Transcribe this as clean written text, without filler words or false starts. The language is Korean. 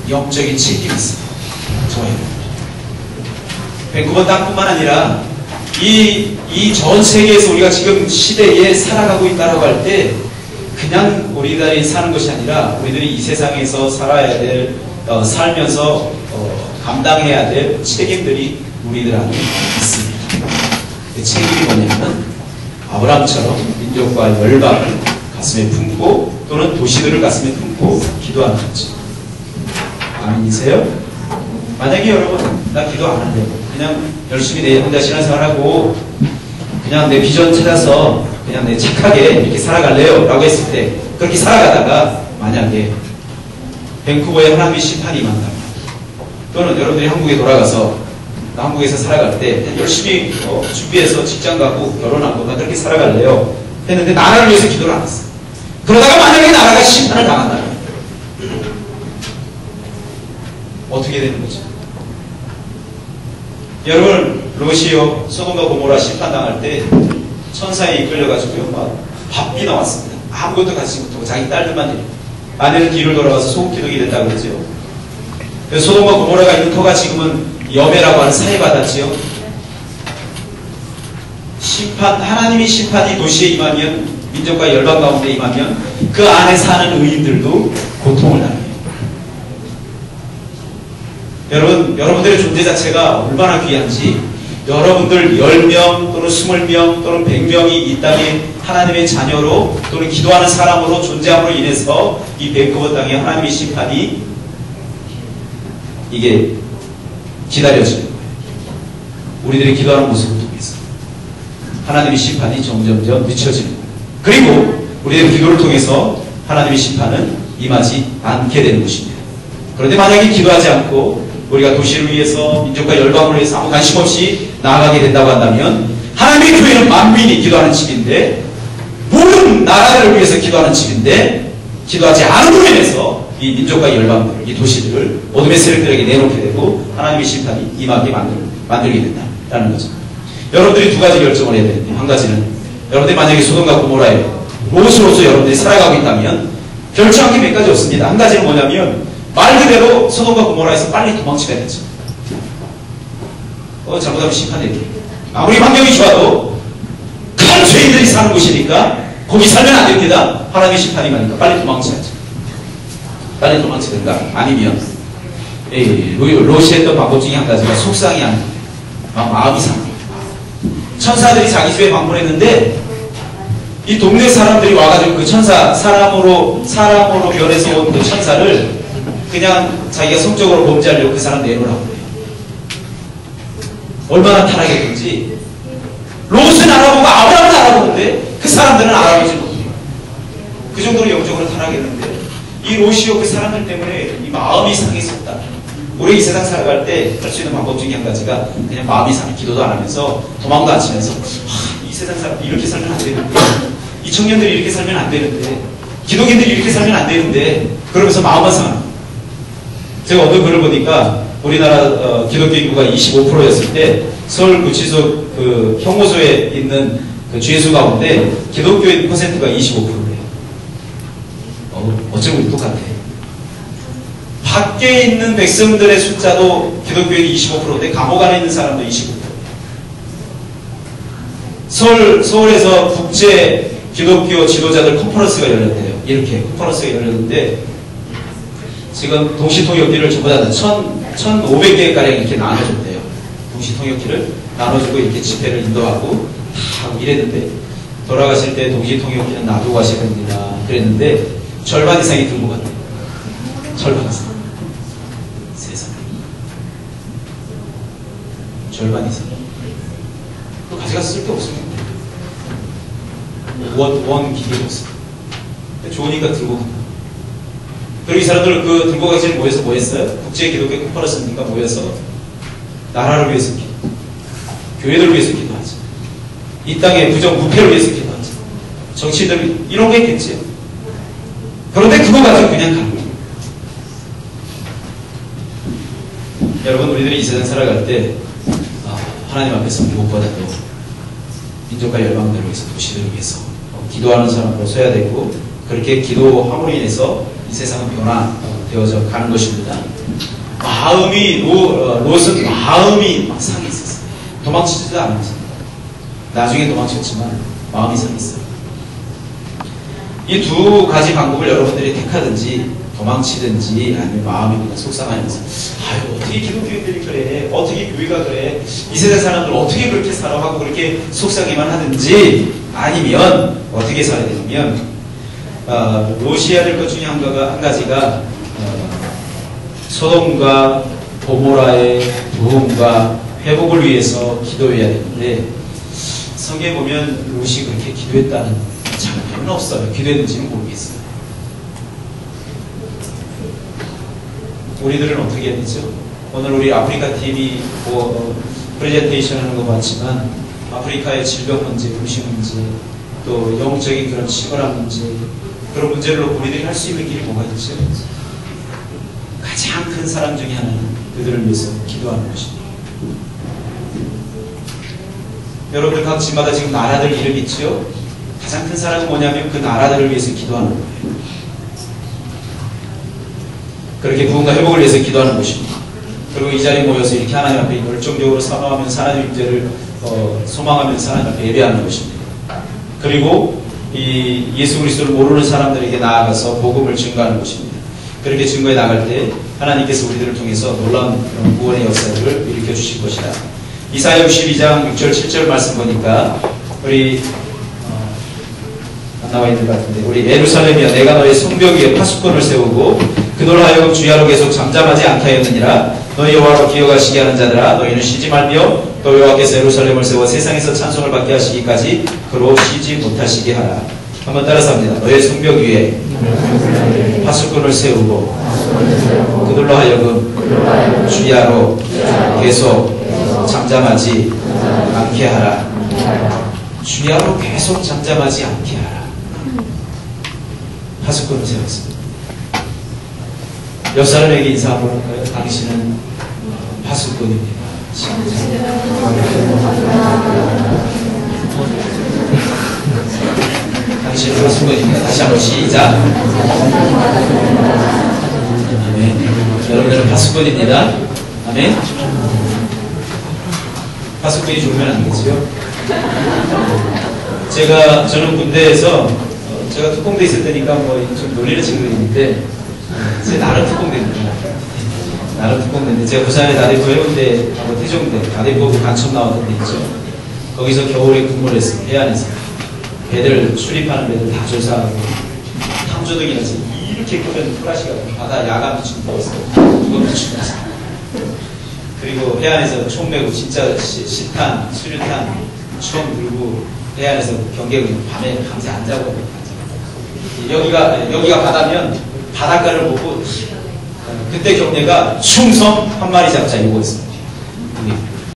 영적인 책임이 있습니다. 저예요. 밴쿠버 땅뿐만 아니라 이 전 세계에서 우리가 지금 시대에 살아가고 있다고 할 때 그냥 우리들이 사는 것이 아니라 우리들이 이 세상에서 살아야 될 살면서 감당해야 될 책임들이 우리들한테 있습니다. 그 책임이 뭐냐면 아브라함처럼 민족과 열방을 가슴에 품고 또는 도시들을 가슴에 품고 기도하는 거죠. 아멘이세요? 만약에 여러분 나 기도 안 할래요. 그냥 열심히 내 혼자 신앙생활하고 그냥 내 비전 찾아서 그냥 내 착하게 이렇게 살아갈래요 라고 했을 때 그렇게 살아가다가 만약에 밴쿠버에 하나님의 심판이 임한다면 또는 여러분들이 한국에 돌아가서 나 한국에서 살아갈 때 그냥 열심히 준비해서 직장 가고 결혼하고 나 그렇게 살아갈래요 했는데 나라를 위해서 기도를 안 했어. 그러다가 만약에 나라가 심판을 당한다면 어떻게 되는 거죠? 여러분 로시오 소돔과 고모라 심판당할 때 천사에 이끌려가지고요 막 밥이 나왔습니다. 아무것도 가지지 못하고 자기 딸들만 이래요. 아내는 뒤를 돌아가서 소금 기둥이 됐다고 그러죠. 소돔과 고모라가 있는 터가 지금은 여매라고 하는 사해바다지요. 심판, 하나님의 심판이 도시에 임하면 민족과 열방 가운데 임하면 그 안에 사는 의인들도 고통을 당해요. 여러분들의 존재 자체가 얼마나 귀한지 여러분들 10명 또는 20명 또는 100명이 이 땅에 하나님의 자녀로 또는 기도하는 사람으로 존재함으로 인해서 이 밴쿠버 땅에 하나님의 심판이 이게 기다려지는 거예요. 우리들이 기도하는 모습을 통해서 하나님의 심판이 점점점 늦춰지는 거예요. 그리고 우리들의 기도를 통해서 하나님의 심판은 임하지 않게 되는 것입니다. 그런데 만약에 기도하지 않고 우리가 도시를 위해서 민족과 열방을 위해서 아무 관심 없이 나아가게 된다고 한다면 하나님의 교회는 만민이 기도하는 집인데 모든 나라들을 위해서 기도하는 집인데 기도하지 않음으로 인해서 이 민족과 열방들, 이 도시들을 어둠의 세력들에게 내놓게 되고 하나님의 심판이 임하게 만들게 된다는 거죠. 여러분들이 두 가지 결정을 해야 되는데 한 가지는 여러분들이 만약에 소돔과 고모라에 롯으로서 여러분들이 살아가고 있다면 결정한 게 몇 가지 없습니다. 한 가지는 뭐냐면 말 그대로 소돔과 고모라에서 빨리 도망치게 되죠. 잘못하면 심판되게. 아무리 환경이 좋아도 큰 죄인들이 사는 곳이니까 거기 살면 안 됩니다. 하나님의 심판이 가니까 빨리 도망쳐야죠. 빨리 도망치든가 아니면 롯이 했던 방법 중에 한 가지가 속상이 아니고 마음이 상해요. 천사들이 자기 집에 방문했는데 이 동네 사람들이 와가지고 그 천사 사람으로 변해서 온 그 천사를 그냥 자기가 성적으로 범죄하려고 그 사람 내놓으라고 그래요. 얼마나 타락했는지 롯은 알아보고 아브라함은 알아보는데 그 사람들은 알아보지 못해요. 그 정도로 영적으로 타락했는데 이 롯이요 그 사람들 때문에 이 마음이 상했었다. 우리 이 세상 살아갈 때 할 수 있는 방법 중에 한 가지가 그냥 마음이 상해 기도도 안 하면서 도망도 안 치면서 이 세상 사람들이 이렇게 살면 안 되는데 이 청년들이 이렇게 살면 안 되는데 기독인들이 이렇게 살면 안 되는데 그러면서 마음만 상합니다. 제가 어떤 글을 보니까 우리나라 기독교 인구가 25%였을 때 서울 구치소 그 형무소에 있는 그 죄수 가운데 기독교인 퍼센트가 25%예요. 어쩌면 똑같아. 밖에 있는 백성들의 숫자도 기독교인이 25%인데 감옥 안에 있는 사람도 25%. 서울에서 국제 기독교 지도자들 컨퍼런스가 열렸대요. 이렇게 컨퍼런스가 열렸는데 지금 동시통역기를 전부 다 1,500개가량 이렇게 나눠줬대요. 동시통역기를 나눠주고 이렇게 집회를 인도하고 하고 이랬는데 돌아가실 때 동시통역기는 놔두고 가셔야 됩니다. 그랬는데 절반 이상이 들고 갔대요. 절반 이상. 세상에. 절반 이상. 그거 가져가서 쓸 게 없습니다. 원 기계가 없어요. 좋으니까 들고 간다. 그리고 이 사람들 그 들고 가기 전에 모여서 뭐 했어요? 국제 기독교 컨퍼런스니까 모여서 나라를 위해서 기도, 교회를 위해서 기도하죠. 이 땅의 부정부패를 위해서 기도하죠. 정치인들 이런 게 있겠지요. 그런데 그거 가지고 그냥 가는 거예요. 여러분 우리들이 이 세상 살아갈 때 하나님 앞에서 무엇보다도 민족과 열방들을 위해서 도시들을 위해서 기도하는 사람으로 서야 되고 그렇게 기도함으로 인해서 이 세상은 되어져 가는 것입니다. 롯은 마음이 막 상해 있었어요. 도망치지도 않았어요. 나중에 도망쳤지만 마음이 상했어요. 이 두 가지 방법을 여러분들이 택하든지 도망치든지 아니면 마음이 그냥 속상하면서 아유 어떻게 기독교인들이 그래, 어떻게 교회가 그래, 이 세상 사람들 어떻게 그렇게 살아 하고 그렇게 속상해만 하든지, 아니면 어떻게 살아야 되냐면 롯이 해야 될 것 중에 한 가지가 소돔과 고모라의 부흥과 회복을 위해서 기도해야 되는데, 성경에 보면 롯이 그렇게 기도했다는 장면은 없어요. 기도했는지는 모르겠어요. 우리들은 어떻게 해야 되죠? 오늘 우리 아프리카 TV 프레젠테이션 하는 거 봤지만, 아프리카의 질병 문제, 음식 문제, 또 영적인 그런 치열한 문제, 그런 문제를 놓고 우리들이 할 수 있는 길이 뭐가 있죠? 가장 큰 사랑 중에 하나는 그들을 위해서 기도하는 것입니다. 여러분들 각 집마다 지금 나라들 이름 있죠? 가장 큰 사랑은 뭐냐면 그 나라들을 위해서 기도하는 거예요. 그렇게 구원과 회복을 위해서 기도하는 것입니다. 그리고 이 자리에 모여서 이렇게 하나님 앞에 열정적으로 사모하면서 하나님의 임재를 소망하면서 하나님 앞에 예배하는 것입니다. 그리고 이 예수 그리스도를 모르는 사람들에게 나아가서 복음을 증거하는 것입니다. 그렇게 증거해 나갈 때 하나님께서 우리들을 통해서 놀라운 구원의 역사들을 일으켜 주실 것이다. 이사야 62장 6절 7절 말씀 보니까 우리 안 나와 있는 것 같은데, 우리 예루살렘이여 내가 너의 성벽 위에 파수꾼을 세우고 그들로 하여금 주야로 계속 잠잠하지 않게 하였느니라. 너희 여호와로 기억하시게 하는 자들아 너희는 쉬지 말며 또 여호와께서 예루살렘을 세워 세상에서 찬송을 받게 하시기까지 그로 쉬지 못하시게 하라. 한번 따라서 합니다. 너의 성벽 위에 파수꾼을 세우고 그들로 하여금 주야로 계속 잠잠하지 않게 하라. 주야로 계속 잠잠하지 않게 하라. 파수꾼을 세웠습니다. 옆 사람에게 인사 한번 할까요? 당신은 파수꾼입니다. 당신은 파수꾼입니다. 다시 한번 시작. 아멘. 여러분들은 파수꾼입니다. 아멘. 파수꾼이 죽으면 안 되지요. 저는 군대에서 제가 특공대 있을 때니까 좀 놀리는 친구들인데, 제 나름 특공대입니다. 나름 특공대인데, 제가 부산의 다대포 해운대, 태종대, 다대포 간첩 나왔던 데 있죠. 거기서 겨울에 근무를 했어요. 해안에서. 배들, 출입하는 배들 다 조사하고, 탐조등이라서 이렇게 끄면 플라시가 바다 야간 비추고 있어요. 그거 비추고 있어요. 그리고 해안에서 총 메고 진짜 시탄, 수류탄, 총 들고 해안에서 경계를 밤에 밤새 안 자고 여기가 바다면 바닷가를 보고 그때 경례가 충성 한 마리 잡자 이거였어요.